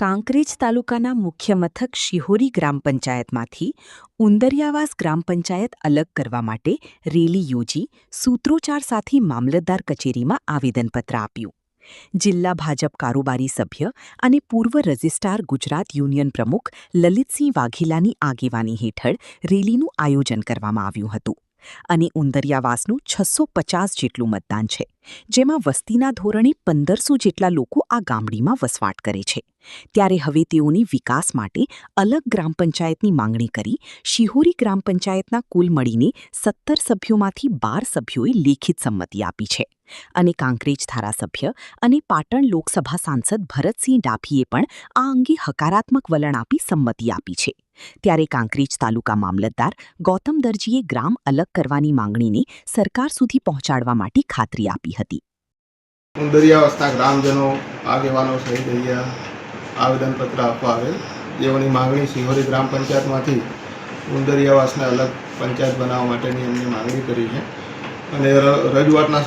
કાંકરેજ તાલુકાના મુખ્ય મથક શિહોરી ગ્રામ પંચાયતમાંથી ઉંદરિયાવાસ ગ્રામ પંચાયત અલગ કરવા માટે રેલી યોજી સૂત્રોચ્ચાર સાથે મામલતદાર કચેરીમાં આવેદનપત્ર આપ્યું. જિલ્લા ભાજપ કારોબારી સભ્ય અને પૂર્વ રજિસ્ટ્રાર ગુજરાત યુનિયન પ્રમુખ લલિતસિંહ વાઘેલાની આગેવાની હેઠળ રેલીનું આયોજન કરવામાં આવ્યું હતું અને ઉંદરિયાવાસનું 650 જેટલું મતદાન છે, જેમાં વસ્તીના ધોરણે 1500 જેટલા લોકો આ ગામડીમાં વસવાટ કરે છે. ત્યારે હવે તેઓની વિકાસ માટે અલગ ગ્રામ પંચાયતની માંગણી કરી શિહોરી ગ્રામ પંચાયતના કુલ મળીને 17 સભ્યોમાંથી 12 સભ્યોએ લેખિત સંમતિ આપી છે અને કાંકરેજ ધારાસભ્ય અને પાટણ લોકસભા સાંસદ ભરતસિંહ ડાભીએ પણ આ અંગે હકારાત્મક વલણ આપી સંમતિ આપી છે. ત્યારે કાંકરેજ તાલુકા મામલતદાર ગૌતમ દરજીએ ગ્રામ અલગ કરવાની માંગણીને સરકાર સુધી પહોંચાડવા માટે ખાતરી આપી હતી. ઉંદરિયાવાસના ગ્રામજનો આગેવાનો સહિત અહીંયા આવેદનપત્ર આપવા આવેલ, જેઓની માંગણી શિહોરી ગ્રામ પંચાયતમાંથી ઉંદરિયાવાસને અલગ પંચાયત બનાવવા માટેની એમને માંગણી કરી છે અને રજૂઆતના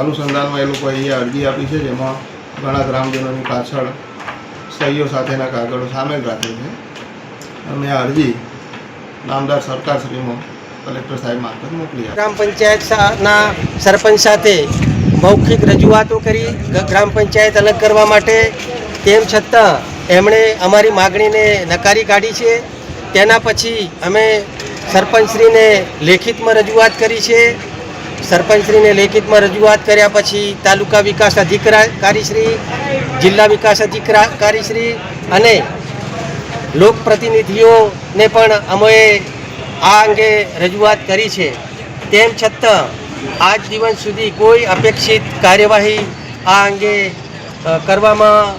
અનુસંધાનમાં એ લોકો અહીંયા અરજી આપી છે, જેમાં ઘણા ગ્રામજનોની પાછળ સહીઓ સાથેના કાગળો સામેલ રાખેલ છે અને આ અરજી નામદાર સરકારશ્રીમાં કલેક્ટર સાહેબ મારફત મોકલી આપી. ગ્રામ પંચાયતના સરપંચ સાથે મૌખિક રજૂઆતો કરી ગ્રામ પંચાયત અલગ કરવા માટે, તેમ છતાં એમણે અમારી માગણીને નકારી કાઢી છે. તેના પછી અમે સરપંચશ્રીને લેખિતમાં રજૂઆત કરી છે. સરપંચશ્રીને લેખિતમાં રજૂઆત કર્યા પછી તાલુકા વિકાસ અધિકારીશ્રી, જિલ્લા વિકાસ અધિકારીશ્રી અને લોકપ્રતિનિધિઓને પણ અમે આ અંગે રજૂઆત કરી છે. તેમ છતાં આજ દિવસ સુધી કોઈ અપેક્ષિત કાર્યવાહી આ અંગે કરવામાં